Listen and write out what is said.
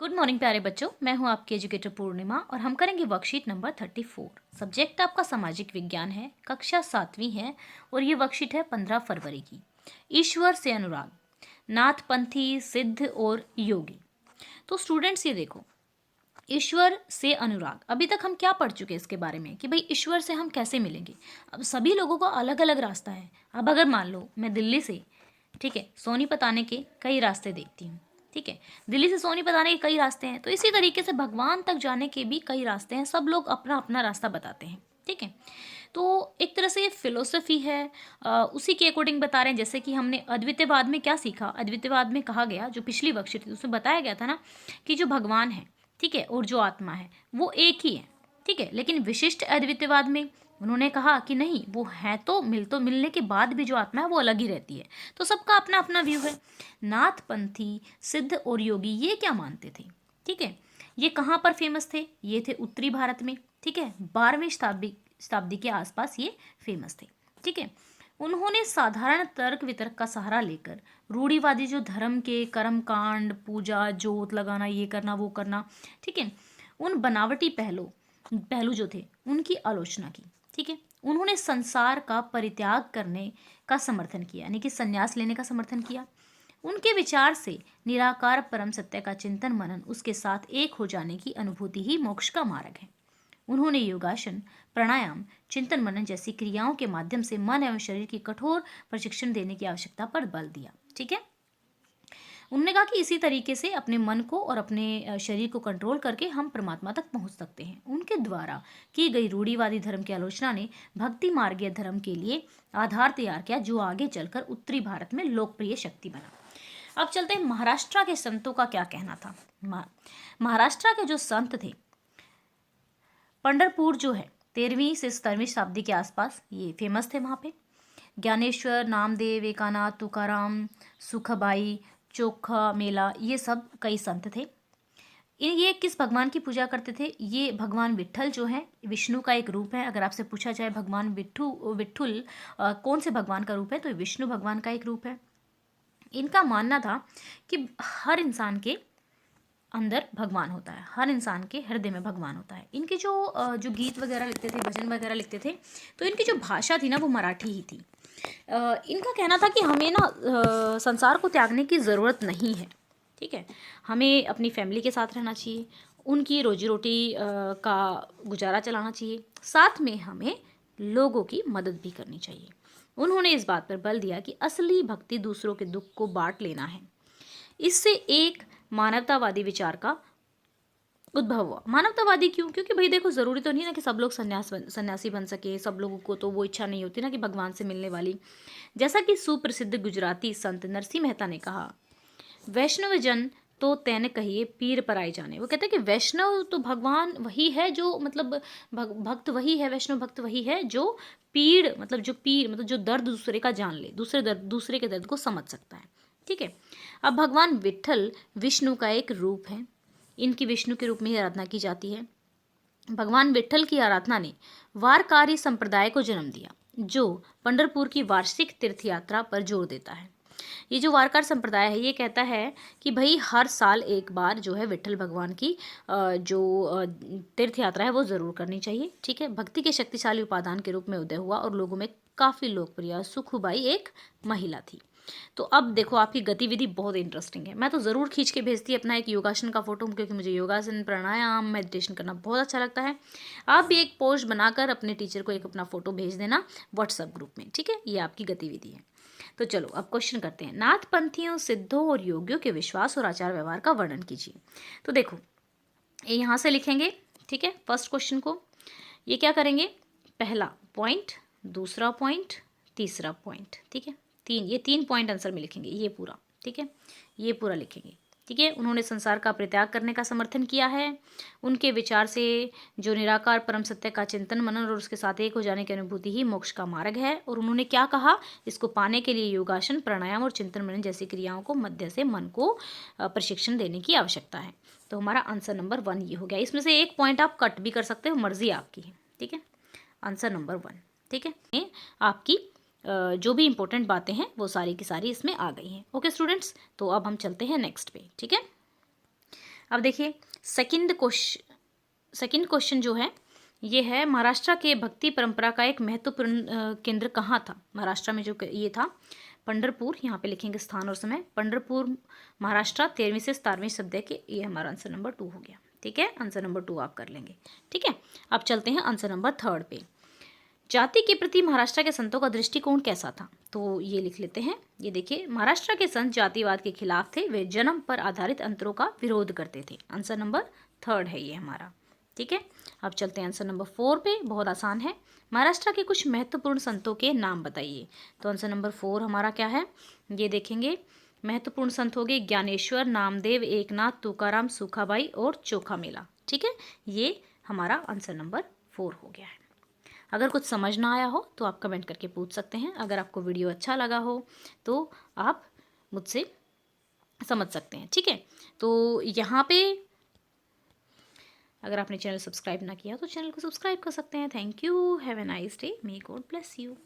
Good morning प्यारे बच्चों, मैं हूं आपकी एजुकेटर पूर्णिमा और हम करेंगे वर्कशीट नंबर 34। सब्जेक्ट आपका सामाजिक विज्ञान है, कक्षा 7वीं है और ये वर्कशीट है 15 फरवरी की। ईश्वर से अनुराग, नाथपंथी, सिद्ध और योगी। तो स्टूडेंट्स ये देखो, ईश्वर से अनुराग, अभी तक हम क्या पढ़ चुके हैं इसके बारे में कि भाई ईश्वर से हम कैसे मिलेंगे। अब सभी लोगों का अलग अलग रास्ता है। अब अगर मान लो मैं दिल्ली से, ठीक है, सोनीपत आने के कई रास्ते देखती हूँ, ठीक है, दिल्ली से सोनीपत आने के कई रास्ते हैं, तो इसी तरीके से भगवान तक जाने के भी कई रास्ते हैं। सब लोग अपना अपना रास्ता बताते हैं, ठीक है। तो एक तरह से ये फिलोसफी है, उसी के अकॉर्डिंग बता रहे हैं। जैसे कि हमने अद्वितीयवाद में क्या सीखा, अद्वितीयवाद में कहा गया, जो पिछली वर्कशीट थी उसमें बताया गया था ना कि जो भगवान है, ठीक है, और जो आत्मा है वो एक ही है, ठीक है। लेकिन विशिष्ट अद्वितीयवाद में उन्होंने कहा कि नहीं, वो है तो मिलने के बाद भी जो आत्मा है वो अलग ही रहती है। तो सबका अपना अपना व्यू है। नाथपंथी, सिद्ध और योगी ये क्या मानते थे, ठीक है, ये कहाँ पर फेमस थे, ये थे उत्तरी भारत में, ठीक है, 12वीं शताब्दी के आसपास ये फेमस थे, ठीक है। उन्होंने साधारण तर्क वितर्क का सहारा लेकर रूढ़िवादी जो धर्म के कर्म कांड, पूजा, जोत लगाना, ये करना वो करना, ठीक है, उन बनावटी पहलू जो थे उनकी आलोचना की, ठीक है। उन्होंने संसार का परित्याग करने का समर्थन किया, यानी कि संन्यास लेने का समर्थन किया। उनके विचार से निराकार परम सत्य का चिंतन मनन, उसके साथ एक हो जाने की अनुभूति ही मोक्ष का मार्ग है। उन्होंने योगासन, प्राणायाम, चिंतन मनन जैसी क्रियाओं के माध्यम से मन एवं शरीर की कठोर प्रशिक्षण देने की आवश्यकता पर बल दिया, ठीक है। उन्होंने कहा कि इसी तरीके से अपने मन को और अपने शरीर को कंट्रोल करके हम परमात्मा तक पहुंच सकते हैं। उनके द्वारा की गई रूढ़िवादी धर्म की आलोचना ने भक्ति मार्गीय धर्म के लिए आधार तैयार किया, जो आगे चलकर उत्तरी भारत में लोकप्रिय शक्ति बना। अब चलते हैं महाराष्ट्र के संतों का क्या कहना था। महाराष्ट्र के जो संत थे, पंढरपुर जो है 13वीं से 17वीं शताब्दी के आसपास ये फेमस थे। वहाँ पे ज्ञानेश्वर, नामदेव, एकानाथ, तुकाराम, सुखबाई, चोखा मेला, ये सब कई संत थे। ये किस भगवान की पूजा करते थे, ये भगवान विट्ठल जो है विष्णु का एक रूप है। अगर आपसे पूछा जाए भगवान विट्ठुल कौन से भगवान का रूप है, तो विष्णु भगवान का एक रूप है। इनका मानना था कि हर इंसान के अंदर भगवान होता है, हर इंसान के हृदय में भगवान होता है। इनके जो गीत वगैरह लिखते थे, भजन वगैरह लिखते थे, तो इनकी जो भाषा थी ना वो मराठी ही थी। इनका कहना था कि हमें ना संसार को त्यागने की ज़रूरत नहीं है, ठीक है, हमें अपनी फैमिली के साथ रहना चाहिए, उनकी रोजी रोटी का गुजारा चलाना चाहिए, साथ में हमें लोगों की मदद भी करनी चाहिए। उन्होंने इस बात पर बल दिया कि असली भक्ति दूसरों के दुख को बांट लेना है। इससे एक मानवतावादी विचार का उद्भव हुआ। मानवतावादी क्यों? क्योंकि भाई देखो, जरूरी तो नहीं ना कि सब लोग सन्यासी बन सके, सब लोगों को तो वो इच्छा नहीं होती ना कि भगवान से मिलने वाली। जैसा कि सुप्रसिद्ध गुजराती संत नरसिंह मेहता ने कहा, वैष्णव जन तो तैने कहिए पीर पर आए जाने। वो कहते हैं कि वैष्णव तो भगवान वही है जो मतलब भक्त वही है, वैष्णव भक्त वही है जो पीड़ मतलब जो दर्द दूसरे का जान ले, दूसरे के दर्द को समझ सकता है, ठीक है। अब भगवान विट्ठल विष्णु का एक रूप है, इनकी विष्णु के रूप में ही आराधना की जाती है। भगवान विट्ठल की आराधना ने वारकारी संप्रदाय को जन्म दिया, जो पंढरपुर की वार्षिक तीर्थ यात्रा पर जोर देता है। ये जो वारकार संप्रदाय है ये कहता है कि भाई हर साल एक बार जो है विट्ठल भगवान की तीर्थ यात्रा है वो ज़रूर करनी चाहिए, ठीक है। भक्ति के शक्तिशाली उपादान के रूप में उदय हुआ और लोगों में काफ़ी लोकप्रिय। सुखुबाई एक महिला थी। तो अब देखो, आपकी गतिविधि बहुत इंटरेस्टिंग है। मैं तो ज़रूर खींच के भेजती अपना एक योगासन का फोटो, क्योंकि मुझे योगासन, प्राणायाम, मेडिटेशन करना बहुत अच्छा लगता है। आप भी एक पोस्ट बनाकर अपने टीचर को एक अपना फोटो भेज देना व्हाट्सएप ग्रुप में, ठीक है। ये आपकी गतिविधि है। तो चलो अब क्वेश्चन करते हैं। नाथपंथियों, सिद्धों और योगियों के विश्वास और आचार व्यवहार का वर्णन कीजिए। तो देखो, ये यहाँ से लिखेंगे, ठीक है, फर्स्ट क्वेश्चन को। ये क्या करेंगे, पहला पॉइंट, दूसरा पॉइंट, तीसरा पॉइंट, ठीक है। ये तीन पॉइंट आंसर में लिखेंगे, ये पूरा, ठीक है, ये पूरा लिखेंगे, ठीक है। उन्होंने संसार का परित्याग करने का समर्थन किया है। उनके विचार से जो निराकार परम सत्य का चिंतन मनन और उसके साथ एक हो जाने की अनुभूति ही मोक्ष का मार्ग है। और उन्होंने क्या कहा, इसको पाने के लिए योगासन, प्राणायाम और चिंतन मनन जैसी क्रियाओं को मध्य से मन को प्रशिक्षण देने की आवश्यकता है। तो हमारा आंसर नंबर 1 ये हो गया। इसमें से एक पॉइंट आप कट भी कर सकते हो, मर्जी आपकी है, ठीक है। आंसर नंबर 1, ठीक है। आपकी जो भी इंपॉर्टेंट बातें हैं वो सारी की सारी इसमें आ गई हैं। ओके स्टूडेंट्स, तो अब हम चलते हैं नेक्स्ट पे, ठीक है। अब देखिए सेकंड क्वेश्चन जो है ये है, महाराष्ट्र के भक्ति परंपरा का एक महत्वपूर्ण केंद्र कहाँ था। महाराष्ट्र में जो ये था पंढरपुर, यहाँ पे लिखेंगे स्थान और समय, पंढरपुर महाराष्ट्र 13वीं से 17वीं सदी के। ये हमारा आंसर नंबर 2 हो गया। ठीक है, आंसर नंबर 2 आप कर लेंगे। ठीक है, अब चलते हैं आंसर नंबर 3 पे। जाति के प्रति महाराष्ट्र के संतों का दृष्टिकोण कैसा था, तो ये लिख लेते हैं। ये देखिए, महाराष्ट्र के संत जातिवाद के खिलाफ थे, वे जन्म पर आधारित अंतरों का विरोध करते थे। आंसर नंबर 3 है ये हमारा। ठीक है, अब चलते हैं आंसर नंबर 4 पे। बहुत आसान है, महाराष्ट्र के कुछ महत्वपूर्ण संतों के नाम बताइए। तो आंसर नंबर 4 हमारा क्या है, ये देखेंगे। महत्वपूर्ण संत हो गए ज्ञानेश्वर, नामदेव, एकनाथ, तुकाराम, सुखाबाई और चोखा मेला। ठीक है, ये हमारा आंसर नंबर 4 हो गया है। अगर कुछ समझ ना आया हो तो आप कमेंट करके पूछ सकते हैं। अगर आपको वीडियो अच्छा लगा हो तो आप मुझसे समझ सकते हैं। ठीक है, तो यहाँ पे अगर आपने चैनल सब्सक्राइब ना किया तो चैनल को सब्सक्राइब कर सकते हैं। Thank you, have a nice day, may God bless you.